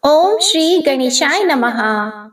ओम श्री गणेशाय नमः।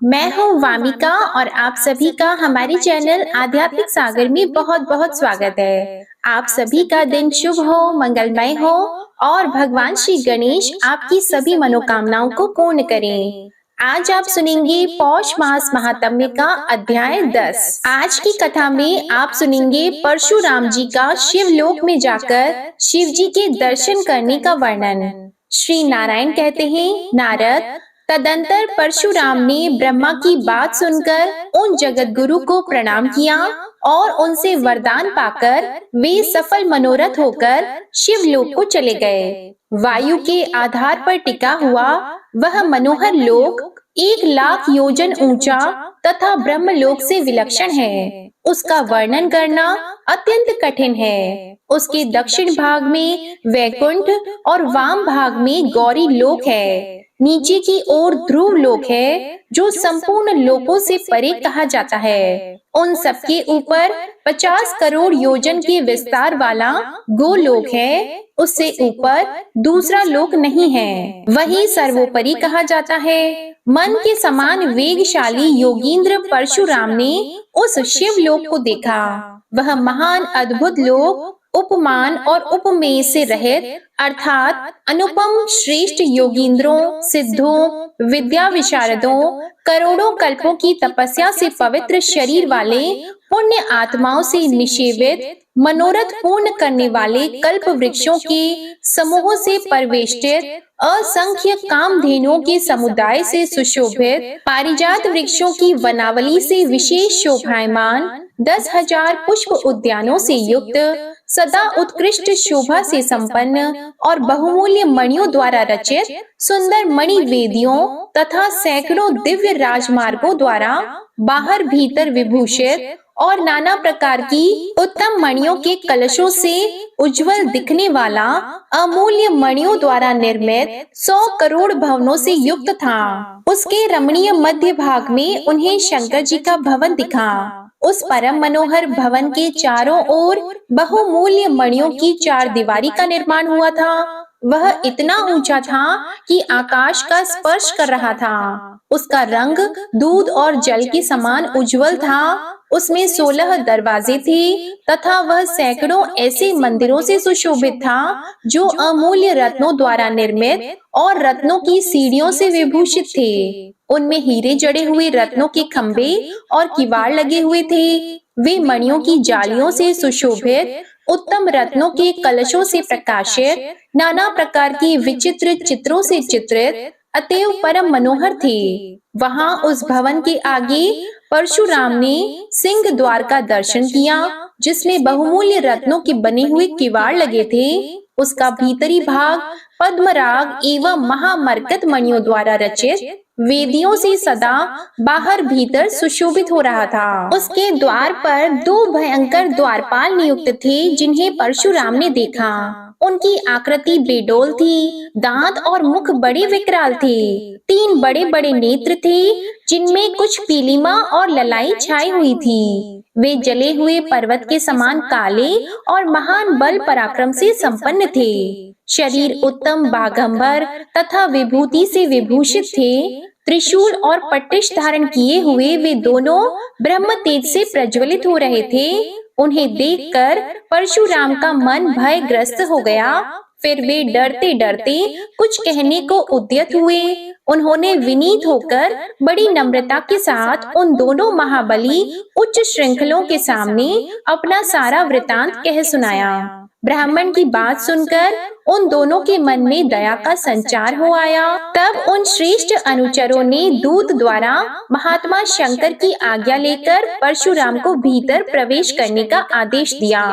मैं हूँ वामिका और आप सभी का हमारे चैनल आध्यात्मिक सागर में बहुत बहुत स्वागत है। आप सभी का दिन शुभ हो, मंगलमय हो और भगवान श्री गणेश आपकी सभी मनोकामनाओं को पूर्ण करें। आज आप सुनेंगे पौष मास महात्म्य का अध्याय 10। आज की कथा में आप सुनेंगे परशुराम जी का शिवलोक में जाकर शिव जी के दर्शन करने का वर्णन। श्री नारायण कहते हैं, नारद, तदंतर परशुराम ने ब्रह्मा की बात सुनकर उन जगत गुरु को प्रणाम किया और उनसे वरदान पाकर वे सफल मनोरथ होकर शिवलोक को चले गए। वायु के आधार पर टिका हुआ वह मनोहर लोक 1,00,000 योजन ऊंचा तथा ब्रह्मलोक से विलक्षण है। उसका वर्णन करना अत्यंत कठिन है। उसके दक्षिण भाग में वैकुंठ और वाम भाग में गौरी लोक है। नीचे की ओर ध्रुव लोक है, जो संपूर्ण लोकों से परे कहा जाता है। उन सबके ऊपर 50 करोड़ योजन के विस्तार वाला गोलोक है। उससे ऊपर दूसरा लोक नहीं है। वही सर्वोपरि कहा जाता है। मन के समान वेगशाली योगींद्र परशुराम ने उस शिवलोक को देखा। वह महान अद्भुत लोक उपमान और उपमेय से रहित अर्थात अनुपम श्रेष्ठ योगींद्रों, सिद्धों, विद्या विशारदों, करोड़ों कल्पों की तपस्या से पवित्र शरीर वाले पुण्य आत्माओं से निषेवित मनोरथ पूर्ण करने वाले कल्प वृक्षों के समूह से परिवेष्टित असंख्य कामधेनुओं के समुदाय से सुशोभित पारिजात वृक्षों की वनावली से विशेष शोभायमान 10,000 पुष्प उद्यानों से युक्त सदा उत्कृष्ट शोभा से संपन्न और बहुमूल्य मणियों द्वारा रचित सुंदर मणि वेदियों तथा सैकड़ों दिव्य राजमार्गों द्वारा बाहर भीतर विभूषित और नाना प्रकार की उत्तम मणियों के कलशों से उज्जवल दिखने वाला अमूल्य मणियों द्वारा निर्मित 100 करोड़ भवनों से युक्त था। उसके रमणीय मध्य भाग में उन्हें शंकर जी का भवन दिखा। उस परम मनोहर भवन के चारों ओर बहुमूल्य मणियों की 4 दीवारी का निर्माण हुआ था। वह इतना ऊंचा था कि आकाश का स्पर्श कर रहा था। उसका रंग दूध और जल के समान उज्जवल था। उसमें 16 दरवाजे थे तथा वह सैकड़ों ऐसे मंदिरों से सुशोभित था जो अमूल्य रत्नों द्वारा निर्मित और रत्नों की सीढ़ियों से विभूषित थे। उनमें हीरे जड़े हुए रत्नों के खंभे और किवाड़ लगे हुए थे। वे मणियों की जालियों से सुशोभित उत्तम रत्नों के कलशों से प्रकाशित नाना प्रकार के विचित्र चित्रों से चित्रित अतएव परम मनोहर थे। वहां उस भवन के आगे परशुराम ने सिंह द्वार का दर्शन किया, जिसमें बहुमूल्य रत्नों के बने हुए किवाड़ लगे थे। उसका भीतरी भाग पद्मराग एवं महामरकत मणियों द्वारा रचित वेदियों से सदा बाहर भीतर सुशोभित हो रहा था। उसके द्वार पर 2 भयंकर द्वारपाल नियुक्त थे, जिन्हें परशुराम ने देखा। उनकी आकृति बेडोल थी, दांत और मुख बड़े विकराल थे। 3 बड़े बड़े नेत्र थे, जिनमें कुछ पीलिमा और ललाई छाई हुई थी। वे जले हुए पर्वत के समान काले और महान बल पराक्रम से संपन्न थे। शरीर उत्तम बाघंबर तथा विभूति से विभूषित थे। त्रिशूल और पट्टिश धारण किए हुए वे दोनों ब्रह्म तेज से प्रज्वलित हो रहे थे। उन्हें देखकर परशुराम का मन भयग्रस्त हो गया। फिर वे डरते डरते कुछ कहने को उद्यत हुए। उन्होंने विनीत होकर बड़ी नम्रता के साथ उन दोनों महाबली उच्च श्रृंखलों के सामने अपना सारा वृतांत कह सुनाया। ब्राह्मण की बात सुनकर उन दोनों के मन में दया का संचार हो आया। तब उन श्रेष्ठ अनुचरों ने दूत द्वारा महात्मा शंकर की आज्ञा लेकर परशुराम को भीतर प्रवेश करने का आदेश दिया।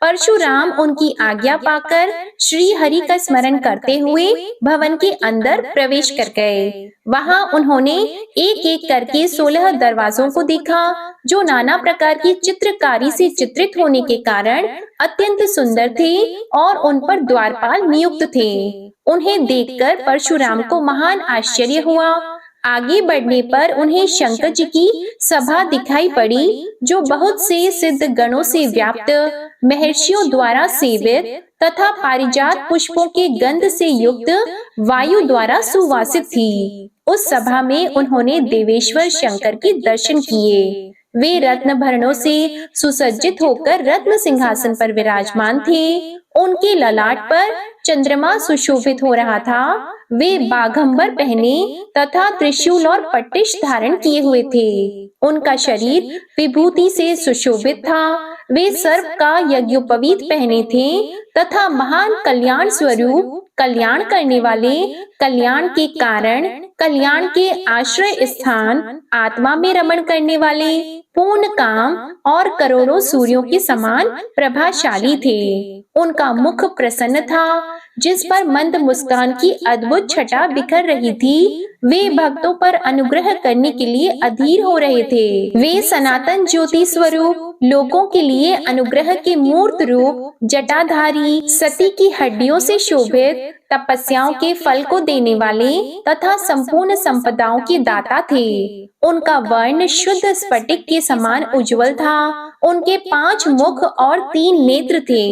परशुराम उनकी आज्ञा पाकर श्री हरि का स्मरण करते हुए भवन के अंदर प्रवेश कर गए। वहां उन्होंने एक एक करके 16 दरवाजों को देखा, जो नाना प्रकार की चित्रकारी से चित्रित होने के कारण अत्यंत सुंदर थे और उन पर द्वारपाल नियुक्त थे। उन्हें देखकर परशुराम को महान आश्चर्य हुआ। आगे बढ़ने पर उन्हें शंकर जी की सभा दिखाई पड़ी, जो बहुत से सिद्ध गणों से व्याप्त, महर्षियों द्वारा सेवित तथा पारिजात पुष्पों के गंध से युक्त वायु द्वारा सुवासित थी। उस सभा में उन्होंने देवेश्वर शंकर के दर्शन किए। वे रत्न भरणों से सुसज्जित होकर रत्न सिंहासन पर विराजमान थे। उनके ललाट पर चंद्रमा सुशोभित हो रहा था। वे बाघंबर पहने तथा त्रिशूल और पट्टिश धारण किए हुए थे। उनका शरीर विभूति से सुशोभित था। वे सर्प का यज्ञोपवीत पहने थे तथा महान कल्याण स्वरूप, कल्याण करने वाले, कल्याण के कारण, कल्याण के आश्रय स्थान, आत्मा में रमण करने वाले, पूर्ण काम और करोड़ों सूर्यों के समान प्रभाशाली थे। उनका मुख प्रसन्न था, जिस पर मंद मुस्कान की अद्भुत छटा बिखर रही थी। वे भक्तों पर अनुग्रह करने के लिए अधीर हो रहे थे। वे सनातन ज्योति स्वरूप, लोगों के लिए अनुग्रह के मूर्त रूप, जटाधारी, सती की हड्डियों से शोभित, तपस्याओं के फल को देने वाले तथा संपूर्ण संपदाओं के दाता थे। उनका वर्ण शुद्ध स्फटिक के समान उज्जवल था। उनके 5 मुख और 3 नेत्र थे।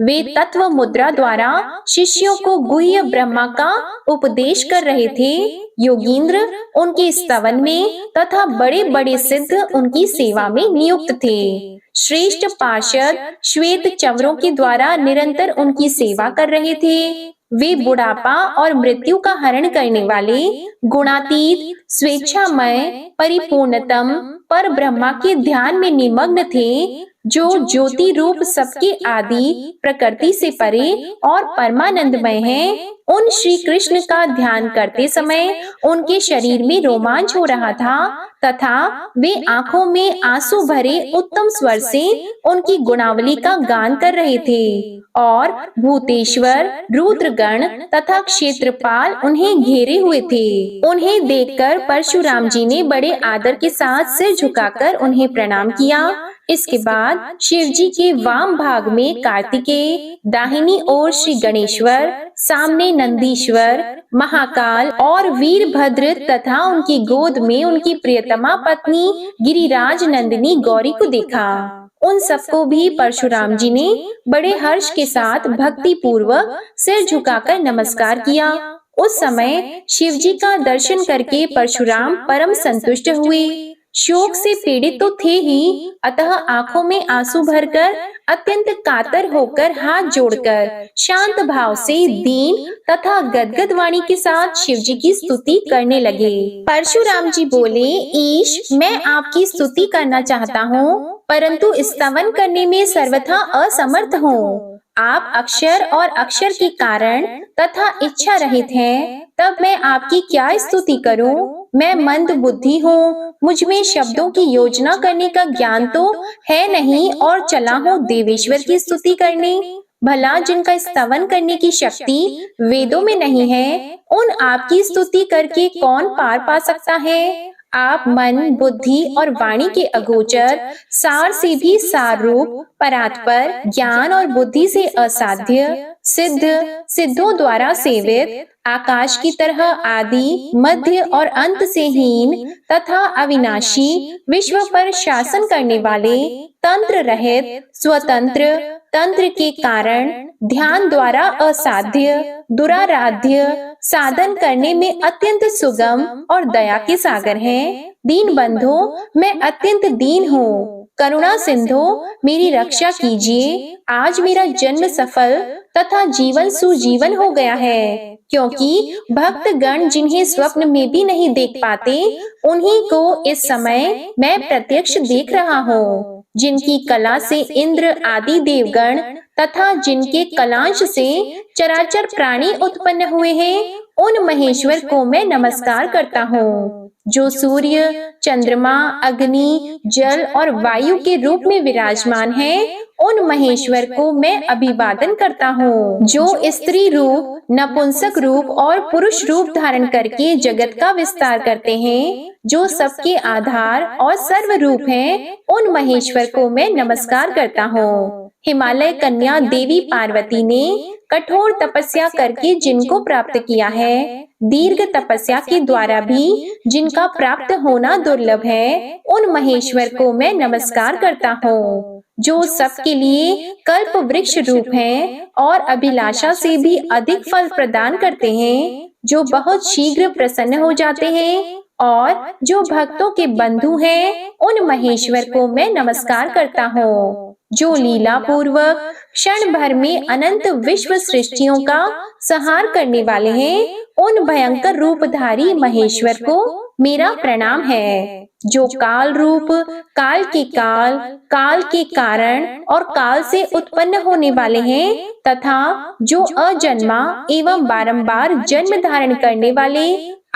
वे तत्व मुद्रा द्वारा शिष्यों को गुह्य ब्रह्मा का उपदेश कर रहे थे। योगींद्र उनके स्तवन में तथा बड़े बड़े सिद्ध उनकी सेवा में नियुक्त थे। श्रेष्ठ पार्षद श्वेत चंवरों के द्वारा निरंतर उनकी सेवा कर रहे थे। वे बुढ़ापा और मृत्यु का हरण करने वाले, गुणातीत, स्वेच्छामय, परिपूर्णतम पर ब्रह्मा के ध्यान में निमग्न थे, जो ज्योति रूप सबके आदि, प्रकृति से परे और परमानंदमय है। उन श्री कृष्ण का ध्यान करते समय उनके शरीर में रोमांच हो रहा था तथा वे आंखों में आंसू भरे उत्तम स्वर से उनकी गुणावली का गान कर रहे थे और भूतेश्वर, रुद्रगण तथा क्षेत्रपाल उन्हें घेरे हुए थे। उन्हें देखकर परशुराम जी ने बड़े आदर के साथ सिर झुकाकर उन्हें प्रणाम किया। इसके बाद शिव जी के वाम भाग में कार्तिकेय, दाहिनी ओर श्री गणेश्वर, सामने नंदीश्वर, महाकाल और वीरभद्र तथा उनकी गोद में उनकी प्रियतमा पत्नी गिरिराज नंदिनी गौरी को देखा। उन सबको भी परशुराम जी ने बड़े हर्ष के साथ भक्ति पूर्वक सिर झुकाकर नमस्कार किया। उस समय शिव जी का दर्शन करके परशुराम परम संतुष्ट हुए। शोक से पीड़ित तो थे ही, अतः आंखों में आंसू भरकर अत्यंत कातर होकर हाथ जोड़कर शांत भाव से दीन तथा गदगद वाणी के साथ शिव जी की स्तुति करने लगे। परशुराम जी बोले, ईश, मैं आपकी स्तुति करना चाहता हूँ, परंतु स्तवन करने में सर्वथा असमर्थ हूँ। आप अक्षर और अक्षर के कारण तथा इच्छा रहित हैं, तब मैं आपकी क्या स्तुति करूं? मैं मंद बुद्धि हूँ, मुझ में शब्दों की योजना करने का ज्ञान तो है नहीं और चला हूँ देवेश्वर की स्तुति करने। भला जिनका स्तवन करने की शक्ति वेदों में नहीं है, उन आपकी स्तुति करके कौन पार पा सकता है? आप मन, बुद्धि और वाणी के अगोचर, सार से भी सार रूप, परात्पर, ज्ञान और बुद्धि से असाध्य, सिद्ध, सिद्धों द्वारा सेवित, आकाश की तरह आदि, मध्य और अंत से हीन तथा अविनाशी, विश्व पर शासन करने वाले, तंत्र रहित, स्वतंत्र, तंत्र के कारण, ध्यान द्वारा असाध्य, दुराराध्य, साधन करने में अत्यंत सुगम और दया के सागर हैं। दीन बंधो, मैं अत्यंत दीन हूँ, करुणा सिंधु मेरी रक्षा कीजिए। आज मेरा जन्म सफल तथा जीवन सुजीवन हो गया है, क्योंकि भक्त गण जिन्हें स्वप्न में भी नहीं देख पाते, उन्हीं को इस समय मैं प्रत्यक्ष देख रहा हूँ। जिनकी कला से इंद्र आदि देवगण तथा जिनके कलांश से चराचर प्राणी उत्पन्न हुए हैं, उन महेश्वर को मैं नमस्कार करता हूँ। जो सूर्य, चंद्रमा, अग्नि, जल और वायु के रूप में विराजमान है, उन महेश्वर को मैं अभिवादन करता हूँ। जो स्त्री रूप, नपुंसक रूप और पुरुष रूप धारण करके जगत का विस्तार करते हैं, जो सबके आधार और सर्व रूप हैं, उन महेश्वर को मैं नमस्कार करता हूँ। हिमालय कन्या देवी पार्वती ने कठोर तपस्या करके जिनको प्राप्त किया है, दीर्घ तपस्या के द्वारा भी जिनका प्राप्त होना दुर्लभ है, उन महेश्वर को मैं नमस्कार करता हूँ, जो सबके लिए कल्प वृक्ष रूप हैं और अभिलाषा से भी अधिक फल प्रदान करते हैं, जो बहुत शीघ्र प्रसन्न हो जाते हैं और जो भक्तों के बंधु हैं, उन महेश्वर को मैं नमस्कार करता हूँ, जो लीला पूर्वक क्षण भर में अनंत विश्व सृष्टियों का संहार करने वाले हैं, उन भयंकर रूपधारी महेश्वर को मेरा प्रणाम है, जो काल रूप, काल के कारण और काल से उत्पन्न होने वाले हैं तथा जो अजन्मा एवं बारंबार जन्म धारण करने वाले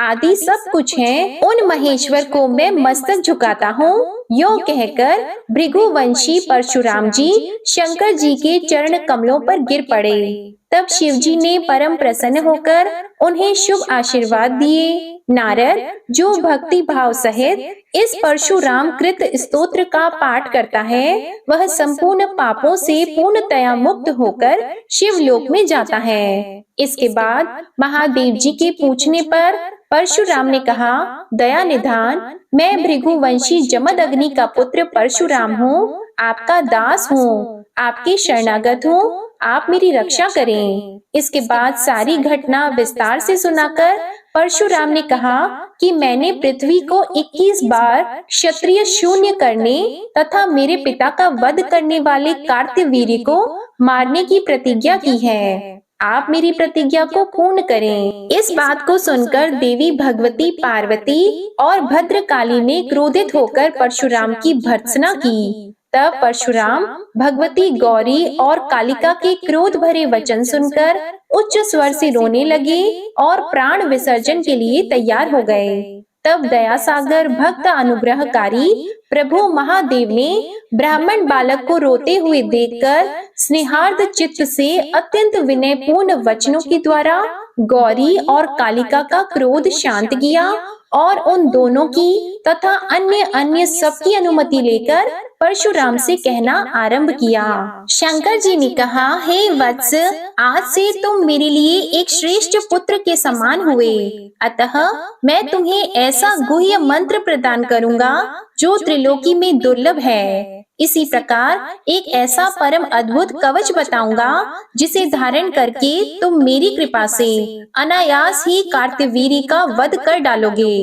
आदि सब कुछ हैं, उन महेश्वर को मैं मस्तक झुकाता हूँ। यो कहकर भृगुवंशी परशुराम जी शंकर जी के चरण कमलों पर गिर पड़े। तब शिव जी ने परम प्रसन्न होकर उन्हें शुभ आशीर्वाद दिए। नारद जो भक्ति भाव सहित इस परशुराम कृत स्तोत्र का पाठ करता है, वह संपूर्ण पापों से पूर्णतया मुक्त होकर शिवलोक में जाता है। इसके बाद महादेव जी के पूछने पर परशुराम ने कहा, दया निधान, मैं भृगुवंशी जमदग्नि का पुत्र परशुराम हूँ, आपका दास हूँ, आपके शरणागत हूँ, आप मेरी रक्षा करें। इसके बाद सारी घटना विस्तार से सुनाकर परशुराम ने कहा कि मैंने पृथ्वी को 21 बार क्षत्रिय शून्य करने तथा मेरे पिता का वध करने वाले कार्तवीर्य को मारने की प्रतिज्ञा की है। आप मेरी प्रतिज्ञा को पूर्ण करें। इस बात को सुनकर देवी भगवती पार्वती और भद्रकाली ने क्रोधित होकर परशुराम की भर्त्सना की। तब परशुराम भगवती गौरी और कालिका के क्रोध भरे वचन सुनकर उच्च स्वर से रोने लगे और प्राण विसर्जन के लिए तैयार हो गए। तब दया सागर भक्त अनुग्रहकारी प्रभु महादेव ने ब्राह्मण बालक को रोते हुए देखकर स्नेहार्द चित्त से अत्यंत विनय पूर्ण वचनों के द्वारा गौरी और कालिका का क्रोध शांत किया और उन दोनों की तथा अन्य सबकी अनुमति लेकर परशुराम से कहना आरंभ किया। शंकर जी ने कहा, हे वत्स, आज से तुम मेरे लिए एक श्रेष्ठ पुत्र के समान हुए, अतः मैं तुम्हें ऐसा गुह्य मंत्र प्रदान करूंगा जो त्रिलोकी में दुर्लभ है। इसी प्रकार एक ऐसा परम अद्भुत कवच बताऊंगा जिसे धारण करके तुम मेरी कृपा से अनायास ही कार्तवीर्य का वध कर डालोगे।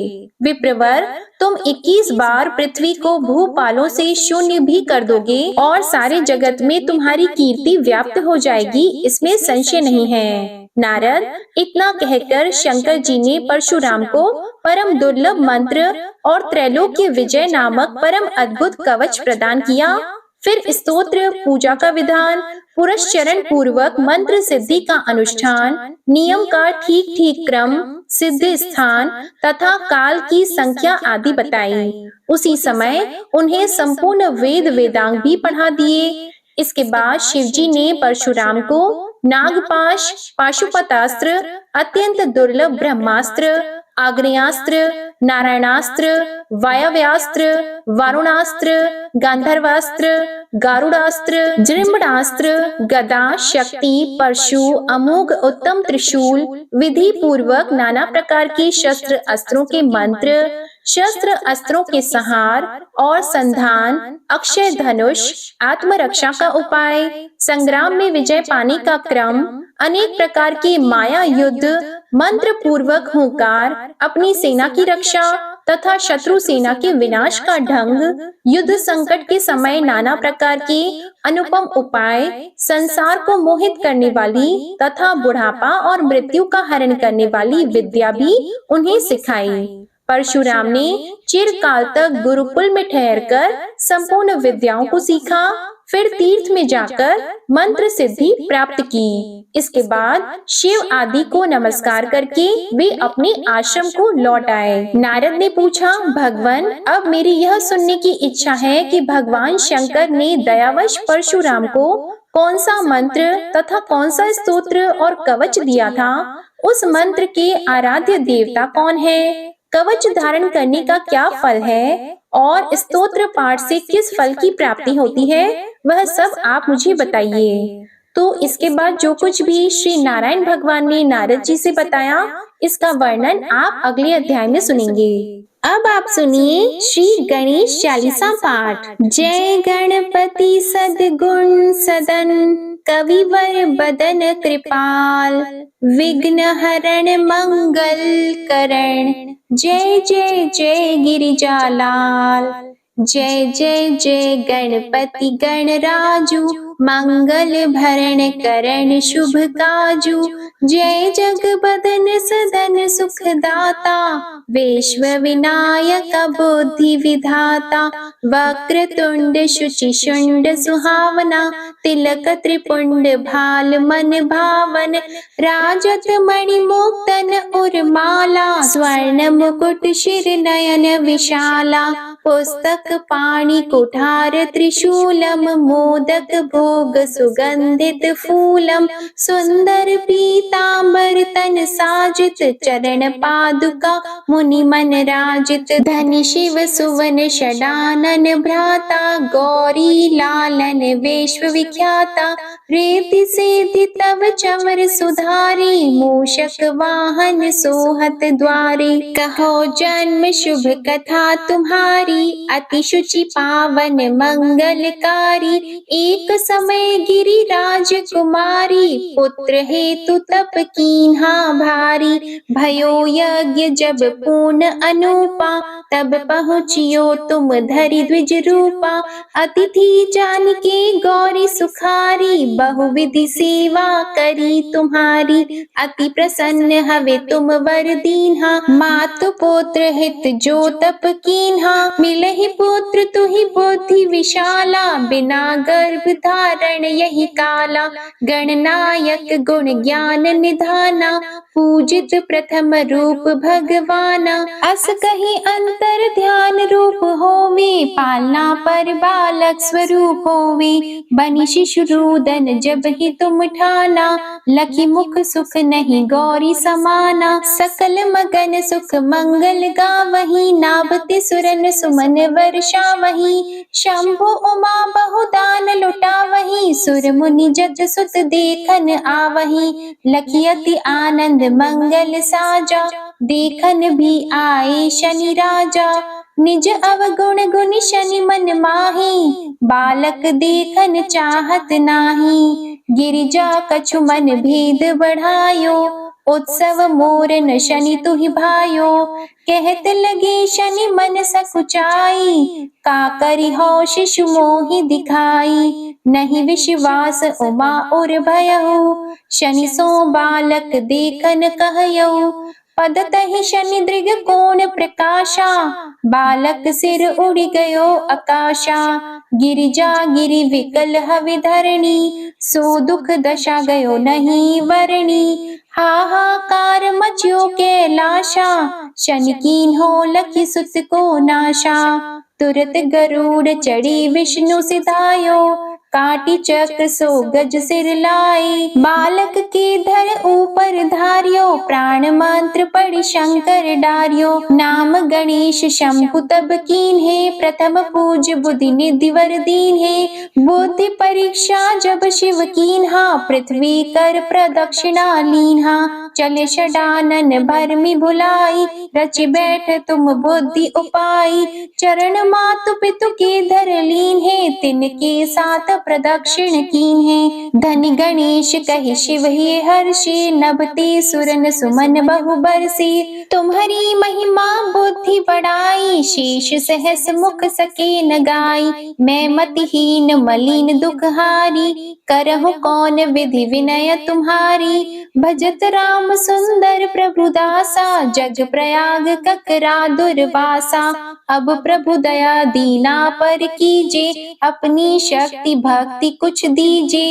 विप्रवर, तुम 21 बार पृथ्वी को भूपालों से शून्य भी कर दोगे और सारे जगत में तुम्हारी कीर्ति व्याप्त हो जाएगी, इसमें संशय नहीं है। नारद, इतना कहकर शंकर जी ने परशुराम को परम दुर्लभ मंत्र और त्रैलोक्य विजय नामक परम अद्भुत कवच प्रदान किया। फिर स्तोत्र, पूजा का विधान, पुरस्चरण पूर्वक मंत्र सिद्धि का अनुष्ठान, नियम का ठीक ठीक क्रम, सिद्ध स्थान तथा काल की संख्या आदि बताई। उसी समय उन्हें संपूर्ण वेद वेदांग भी पढ़ा दिए। इसके बाद शिवजी ने परशुराम को नागपाश, पाशुपतास्त्र, अत्यंत दुर्लभ ब्रह्मास्त्र, आग्नेयास्त्र, नारायणास्त्र, वायव्यास्त्र, वारुणास्त्र, गांधर्वास्त्र, गारुडास्त्र, जृंभणास्त्र, गदा, शक्ति, परशु, अमोघ उत्तम त्रिशूल, विधि पूर्वक नाना प्रकार के शस्त्र अस्त्रों के मंत्र, शस्त्र अस्त्रों के संहार और संधान, अक्षय धनुष, आत्मरक्षा का उपाय, संग्राम में विजय पाने का क्रम, अनेक प्रकार के माया युद्ध, मंत्र पूर्वक हुंकार, अपनी सेना की रक्षा तथा शत्रु सेना के विनाश का ढंग, युद्ध संकट के समय नाना प्रकार के अनुपम उपाय, संसार को मोहित करने वाली तथा बुढ़ापा और मृत्यु का हरण करने वाली विद्या भी उन्हें सिखाई। परशुराम ने चिरकाल तक गुरुकुल में ठहरकर संपूर्ण विद्याओं को सीखा, फिर तीर्थ में जाकर मंत्र सिद्धि प्राप्त की। इसके बाद शिव आदि को नमस्कार करके वे अपने आश्रम को लौट आए। नारद ने पूछा, भगवान, अब मेरी यह सुनने की इच्छा है कि भगवान शंकर ने दयावश परशुराम को कौन सा मंत्र तथा कौन सा स्तोत्र और कवच दिया था? उस मंत्र के आराध्य देवता कौन है? कवच धारण करने का क्या फल है और स्तोत्र पाठ से किस फल की प्राप्ति होती है, वह सब आप मुझे बताइए। तो इसके बाद जो कुछ भी श्री नारायण भगवान ने नारद जी से बताया, इसका वर्णन आप अगले अध्याय में सुनेंगे। अब आप सुनिए श्री गणेश चालीसा पाठ। जय गणपति सद्गुण सदन, कविवर बदन कृपाल, विघ्न हरण मंगल करण, जय जय जय गिरिजालाल। जय जय जय गणपति गणराजू, मंगल भरण करण शुभ काजू, जय जगबदन सदन सुखदाता, विश्व विनायक बुद्धि विधाता, वक्रतुंड शुचि शुंड सुहावना, तिलक त्रिपुंड भाल मन भावन, राजत मणि मुक्तन उर्माला, स्वर्ण मुकुट शिर नयन विशाला, पुस्तक पाणि कुठार त्रिशूलम, मोदक भोग सुगंधित फूलम, सुंदर पीतांबर तन साजित, चरण पादुका मुनि मन राजित, धनि शिव सुवन षडानन भ्राता, गौरी लालन विश्व विख्याता, रीति सिद्धि तव चमर सुधारी, मूषक वाहन सोहत द्वारी, कहो जन्म शुभ कथा तुम्हारी, अति शुचि पावन मंगलकारी, एक समय गिरिराज कुमारी, पुत्र हेतु तप कीन्हा भारी, भयो यज्ञ जब पूर्ण अनूपा, तब पहुँचियो तुम धरि द्विज रूपा, अतिथि जान के गौरी सुखारी, बहुविधि सेवा करी तुम्हारी, अति प्रसन्न हवे तुम वर दीन्हा, मातु पुत्र हित जो तप कीन्हा, मिलहि पुत्र तुहि बुद्धि विशाला, बिना गर्भ धारण यही काला, गणनायक गुण ज्ञान निधाना, पूजित प्रथम रूप भगवाना, अस कहीं अंतर ध्यान रूप होवे, पालना पर बालक स्वरूप होवे, बनि शिशु रूदन जब ही तुम ठाना, लखी मुख सुख नहीं गौरी समाना, सकल मगन सुख मंगल गावही, नाभते सुरन सुमन वर्षावही, शंभु उमा बहुदान लुटावही, सुर मुनि जग सुत देखन आवही, लखी अति आनंद मंगल साजा, देखन भी आए शनि राजा, निज अवगुण गुण शनि मन माही, बालक देखन चाहत नाही, गिरिजा कछु मन भेद बढ़ायो, उत्सव मोरन शनि तुहि भायो, कहत लगे शनि मन सकुचाई, का करि हो शिशु मोहि दिखाई, नहीं विश्वास उमा और भयहु, शनि सो बालक देखन कहयौ, पद तहि शनि दृग कोण प्रकाशा, बालक सिर उड़ गयो आकाशा, गिरिजा गिरि विकल हवि धरणी, सो दुख दशा गयो नहीं वरणी, हाहाकार मच्यो कैलाशा, शनि कीन्हो लखि सुत को नाशा, तुरत गरुड़ चढ़ी विष्णु सिधायो, काटी चक्र सो गज सिर लाई, बालक के धर ऊपर धारियो, प्राण मंत्र पढ़ि शंकर डारियो, नाम गणेश शंभु तब कीन्हे, प्रथम पूज बुद्धि निधि वर दीन्हे, बुद्धि परीक्षा जब शिव कीन्हा, पृथ्वी कर प्रदक्षिणा लीन्हा, चले षडानन भरमि भुलाई, रचि बैठ तुम बुद्धि उपाई, चरण मातु पितु के धर लीन्हे, तिनके साथ प्रदक्षिण कीन्हे, धनि गणेश कहि शिव हे हर्षि, नभते सुरन सुमन बहु बरसि, तुम्हारी महिमा बुद्धि बढ़ाई, शेष सहस मुख सके न गाई, मैं मतिहीन मलिन दुखहारी, करहु कौन विधि विनय तुम्हारी, भजत राम सुंदर प्रभु दासा, जग प्रयाग ककरा दुर्वासा, अब प्रभु दया दीना पर कीजे, अपनी शक्ति भक्ति कुछ दीजे,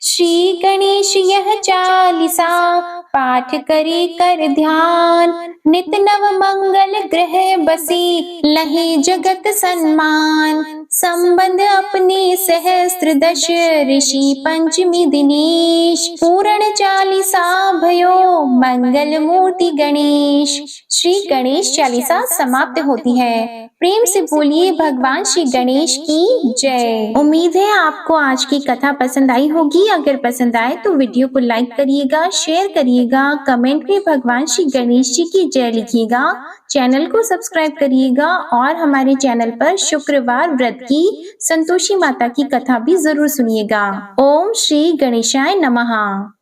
श्री गणेश यह चालीसा पाठ करे कर ध्यान, नित नव मंगल ग्रह बसी लहे जगत सन्मान। संबंध अपने सहस्त्र दश ऋषि पंचमी दिनेश, पूर्ण चालीसा भयो मंगल मूर्ति गणेश। श्री गणेश चालीसा समाप्त होती है। प्रेम से बोलिए भगवान श्री गणेश की जय। उम्मीद है आपको आज की कथा पसंद आई होगी। अगर पसंद आए तो वीडियो को लाइक करिएगा, शेयर करिएगा, कमेंट में भगवान श्री गणेश जी की जय लिखिएगा। चैनल को सब्सक्राइब करिएगा और हमारे चैनल पर शुक्रवार व्रत की संतोषी माता की कथा भी जरूर सुनिएगा। ओम श्री गणेशाय नमः।